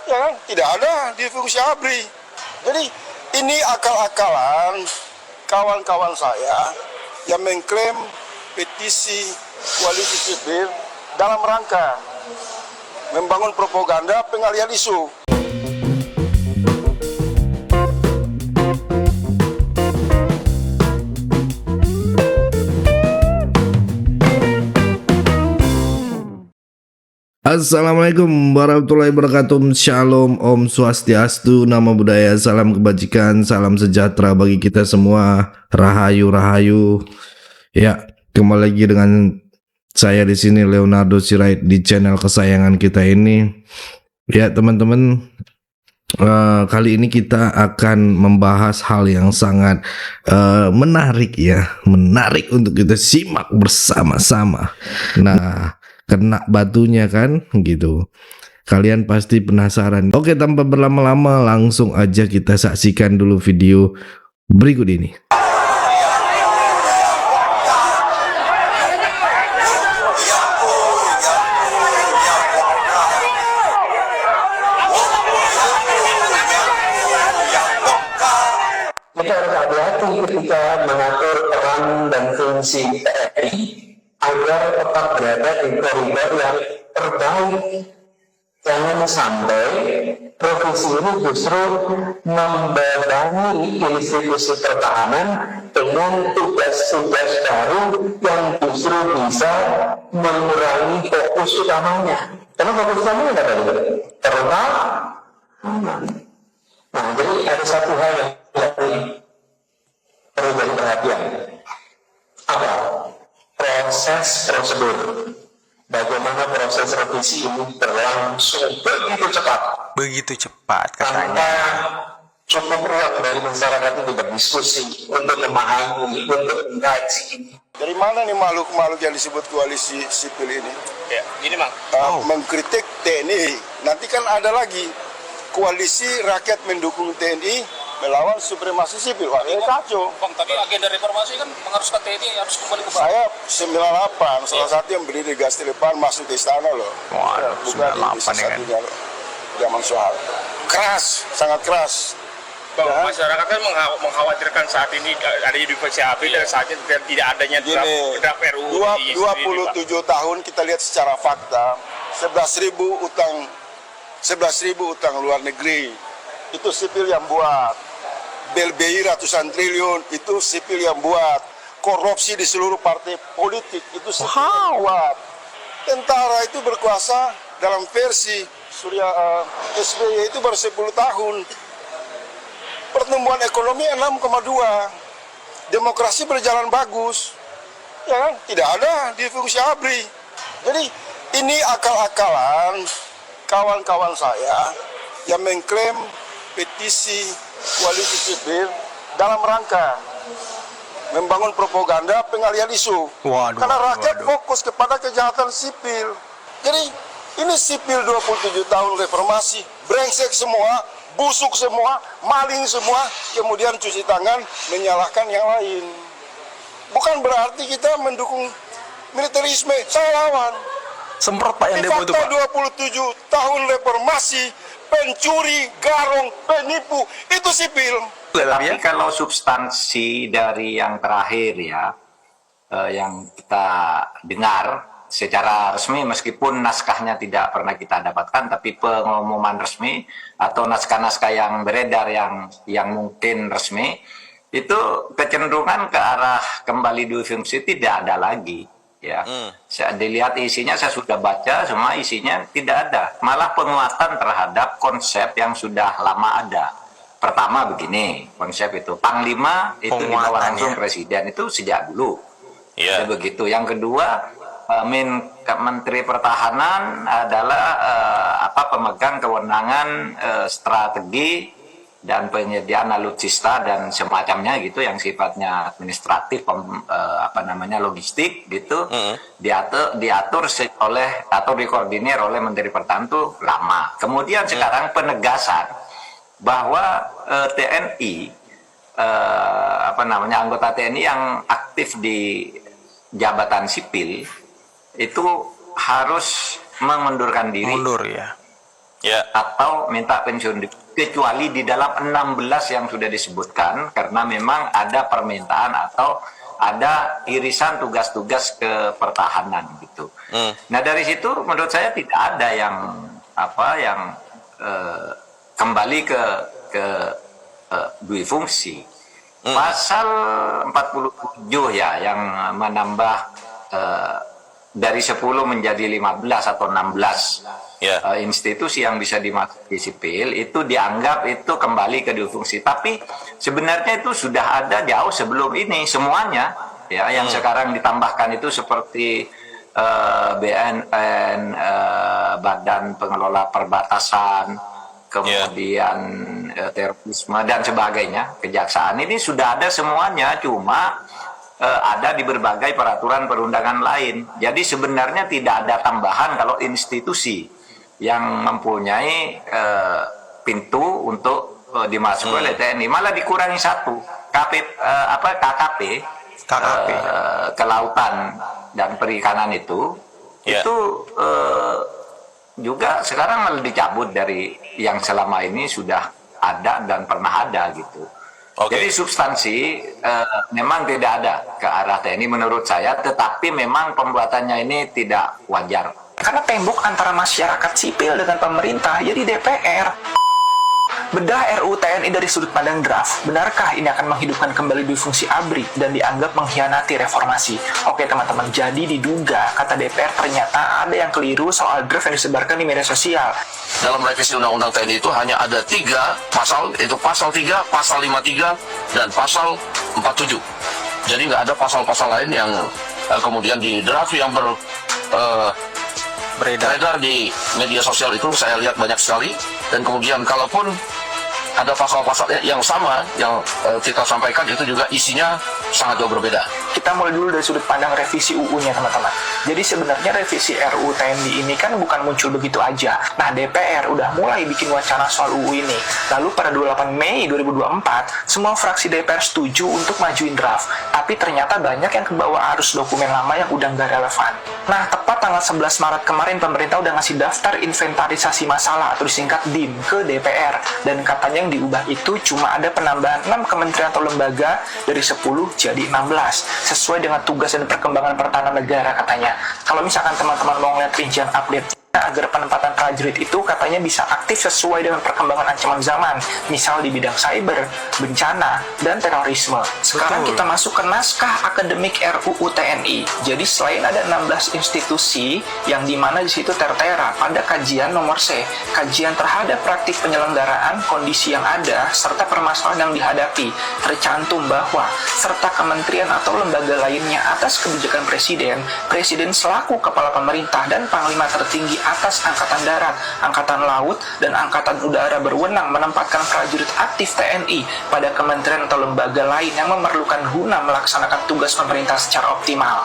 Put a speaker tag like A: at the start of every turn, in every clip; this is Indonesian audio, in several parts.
A: ya kan? Tidak ada di fungsi ABRI. Jadi ini akal-akalan kawan-kawan saya yang mengklaim petisi koalisi sipil dalam rangka membangun propaganda pengalihan isu.
B: Assalamualaikum warahmatullahi wabarakatuh. Shalom, Om Swastiastu, Namo Buddhaya, salam kebajikan, salam sejahtera bagi kita semua. Rahayu, rahayu. Ya, kembali lagi dengan saya di sini Leonardo Sirait di channel kesayangan kita ini. Ya, teman-teman, kali ini kita akan membahas hal yang sangat menarik ya, menarik untuk kita simak bersama-sama. Nah, kena batunya kan gitu. Kalian pasti penasaran. Oke, tanpa berlama-lama langsung aja kita saksikan dulu video berikut ini.
C: Kita harus hati-hati ketika mengatur peran dan fungsi TNI agar tetap berada di koridor yang terbaik. Jangan sampai profesi ini justru membebani institusi pertahanan dengan tugas-tugas baru yang justru bisa mengurangi fokus utamanya. Karena fokus utamanya apa itu? Pertahanan. Nah, jadi ada satu hal yang perlu jadi perhatian. Apa? Proses prosedur. Bagaimana proses revisi ini berlangsung begitu cepat.
D: Begitu cepat katanya.
C: Tanpa cukup ruang dari masyarakat untuk berdiskusi, untuk memahami, untuk mengkaji.
A: Dari mana nih makhluk-makhluk yang disebut koalisi sipil ini?
E: Ya, gini Mang.
A: Mengkritik TNI. Nanti kan ada lagi koalisi rakyat mendukung TNI melawan supremasi sipil. Wah, ini kacau.
E: Bang, tapi agenda reformasi kan mengharuskan TNI harus kembali ke
A: Saya 98, salah satu yang berdiri di Gastelepan masuk ke istana loh.
D: Waduh,
A: Bukan
D: 98 ya kan.
A: Zaman Soeharto. Keras, sangat keras.
E: Bang,
A: Ya.
E: masyarakat kan mengkhawatirkan saat ini adanya divisi ABRI dan saat ini tidak adanya draft RUU.
A: 27 tahun kita lihat secara fakta, 11.000 utang luar negeri. Itu sipil yang buat. BLBI ratusan triliun, itu sipil yang buat. Korupsi di seluruh partai politik, itu sipil yang buat. Tentara itu berkuasa dalam versi SBY itu baru 10 tahun. Pertumbuhan ekonomi 6,2. Demokrasi berjalan bagus. Ya kan? Tidak ada di fungsi ABRI. Jadi ini akal-akalan kawan-kawan saya yang mengklaim petisi koalisi sipil dalam rangka membangun propaganda pengalihan isu. Karena rakyat fokus kepada kejahatan sipil. Jadi ini sipil 27 tahun reformasi, brengsek semua, busuk semua, maling semua, kemudian cuci tangan menyalahkan yang lain. Bukan berarti kita mendukung militerisme, saya lawan.
D: Semprot Pak yang demo itu, Pak.
A: 27 tahun reformasi, pencuri, garong, penipu, itu sipil.
F: Tapi kalau substansi dari yang terakhir ya, yang kita dengar secara resmi, meskipun naskahnya tidak pernah kita dapatkan, tapi pengumuman resmi atau naskah-naskah yang beredar yang mungkin resmi, itu kecenderungan ke arah kembali dufungsi tidak ada lagi. Ya, saya dilihat isinya, saya sudah baca semua isinya tidak ada, malah penguatan terhadap konsep yang sudah lama ada. Pertama begini, konsep itu Panglima itu dibawa langsung presiden itu sejak dulu.
D: Iya.
F: Begitu. Yang kedua, Menteri Pertahanan adalah pemegang kewenangan strategi dan penyediaan alutsista dan semacamnya gitu yang sifatnya administratif logistik gitu diatur oleh atau dikoordinir oleh Menteri Pertahanan itu lama. Kemudian sekarang penegasan bahwa TNI anggota TNI yang aktif di jabatan sipil itu harus mengundurkan diri.
D: Mundur ya. Ya.
F: atau minta pensiun kecuali di dalam 16 yang sudah disebutkan karena memang ada permintaan atau ada irisan tugas-tugas ke pertahanan gitu. Nah dari situ menurut saya tidak ada yang kembali ke dui fungsi. Pasal 47 ya yang menambah dari 10 menjadi 15 atau 16 institusi yang bisa dimasuki sipil itu dianggap itu kembali ke dui fungsi. Tapi sebenarnya itu sudah ada jauh sebelum ini semuanya ya yang sekarang ditambahkan itu seperti BNN, Badan Pengelola Perbatasan, kemudian terorisme dan sebagainya, kejaksaan ini sudah ada semuanya, cuma ada di berbagai peraturan perundangan lain. Jadi sebenarnya tidak ada tambahan kalau institusi yang mempunyai pintu untuk dimasuki oleh TNI, malah dikurangi satu, KKP kelautan dan perikanan itu juga sekarang malah dicabut dari yang selama ini sudah ada dan pernah ada gitu. Jadi substansi memang tidak ada ke arah TNI menurut saya, tetapi memang pembuatannya ini tidak wajar.
D: Karena tembok antara masyarakat sipil dengan pemerintah, jadi DPR. Bedah RUU TNI dari sudut pandang draft, benarkah ini akan menghidupkan kembali dui fungsi ABRI dan dianggap mengkhianati reformasi? Oke teman-teman, jadi diduga kata DPR ternyata ada yang keliru soal draft yang disebarkan di media sosial.
G: Dalam revisi Undang-Undang TNI itu hanya ada 3 pasal, yaitu pasal 3, pasal 53, dan pasal 47. Jadi nggak ada pasal-pasal lain yang kemudian di draft yang beredar di media sosial itu saya lihat banyak sekali. Dan kemudian kalaupun ada pasal-pasal yang sama yang kita sampaikan itu juga isinya sangat jauh berbeda.
D: Kita mulai dulu dari sudut pandang revisi UU-nya teman-teman. Jadi sebenarnya revisi RUU TNI ini kan bukan muncul begitu aja. Nah DPR udah mulai bikin wacana soal UU ini. Lalu pada 28 Mei 2024 semua fraksi DPR setuju untuk majuin draft. Tapi ternyata banyak yang kebawa arus dokumen lama yang udah nggak relevan. Nah tepat tanggal 11 Maret kemarin pemerintah udah ngasih daftar inventarisasi masalah atau disingkat DIM ke DPR. Dan katanya yang diubah itu cuma ada penambahan 6 kementerian atau lembaga dari 10 jadi 16 sesuai dengan tugas dan perkembangan pertahanan negara katanya. Kalau misalkan teman-teman mau ngeliat rincian update agar penempatan prajurit itu katanya bisa aktif sesuai dengan perkembangan ancaman zaman, misal di bidang cyber, bencana, dan terorisme. Sekarang kita masuk ke naskah akademik RUU TNI. Jadi selain ada 16 institusi yang dimana di situ tertera pada kajian nomor C, kajian terhadap praktik penyelenggaraan, kondisi yang ada, serta permasalahan yang dihadapi, tercantum bahwa serta kementerian atau lembaga lainnya atas kebijakan presiden selaku kepala pemerintah dan panglima tertinggi atas Angkatan Darat, Angkatan Laut, dan Angkatan Udara berwenang menempatkan prajurit aktif TNI pada kementerian atau lembaga lain yang memerlukan guna melaksanakan tugas pemerintah secara optimal.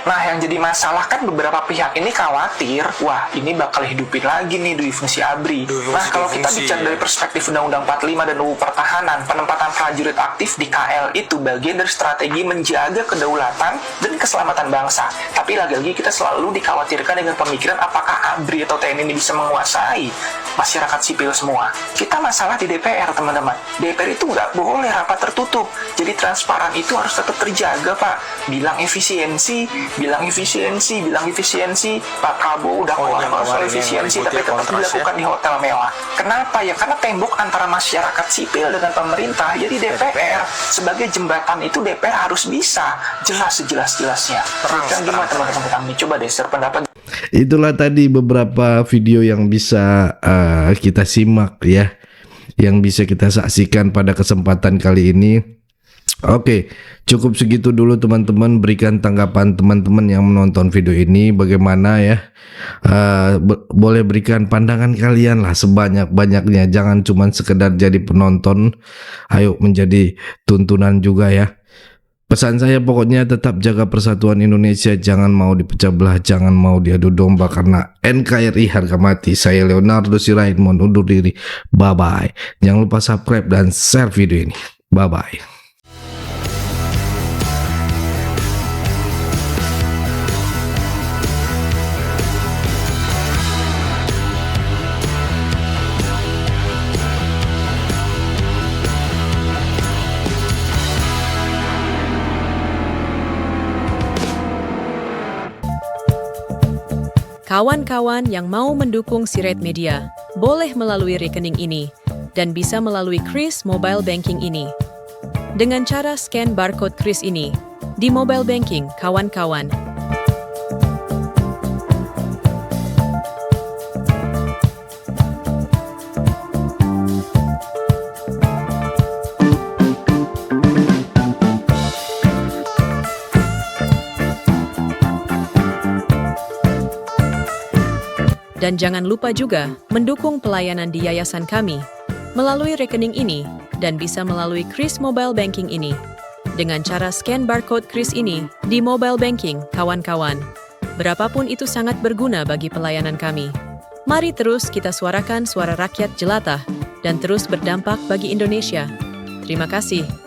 D: Nah, yang jadi masalah kan beberapa pihak ini khawatir, wah ini bakal hidupin lagi nih dui fungsi ABRI. Nah, kalau kita bicara dari perspektif Undang-Undang 45 dan UU Pertahanan, penempatan prajurit aktif di KL itu bagian dari strategi menjaga kedaulatan dan keselamatan bangsa. Tapi lagi-lagi kita selalu dikhawatirkan dengan pemikiran apakah ABRI atau TNI ini bisa menguasai masyarakat sipil semua. Kita masalah di DPR, teman-teman. DPR itu nggak boleh rapat tertutup. Jadi transparan itu harus tetap terjaga, Pak. Bilang efisiensi. Pak Prabowo udah keluar soal efisiensi, tapi tetap dilakukan di hotel mewah. Kenapa ya? Karena tembok antara masyarakat sipil dengan pemerintah. Jadi DPR sebagai jembatan itu DPR harus bisa jelas sejelas-jelasnya. Dan gimana teman-teman kami? Coba deh share pendapat.
B: Itulah tadi beberapa video yang bisa kita simak ya, yang bisa kita saksikan pada kesempatan kali ini. Oke, cukup segitu dulu teman-teman. Berikan tanggapan teman-teman yang menonton video ini bagaimana ya. Boleh berikan pandangan kalian lah sebanyak-banyaknya. Jangan cuma sekedar jadi penonton. Ayo menjadi tuntunan juga ya. Pesan saya pokoknya tetap jaga persatuan Indonesia. Jangan mau dipecah belah, jangan mau diadu domba, karena NKRI harga mati. Saya Leonardo Sirait mohon undur diri. Bye-bye. Jangan lupa subscribe dan share video ini. Bye-bye.
H: Kawan-kawan yang mau mendukung Sirait Media, boleh melalui rekening ini dan bisa melalui Kris Mobile Banking ini. Dengan cara scan barcode Kris ini di mobile banking, kawan-kawan. Dan jangan lupa juga mendukung pelayanan di yayasan kami melalui rekening ini dan bisa melalui Kris Mobile Banking ini. Dengan cara scan barcode Kris ini di mobile banking, kawan-kawan. Berapapun itu sangat berguna bagi pelayanan kami. Mari terus kita suarakan suara rakyat jelata dan terus berdampak bagi Indonesia. Terima kasih.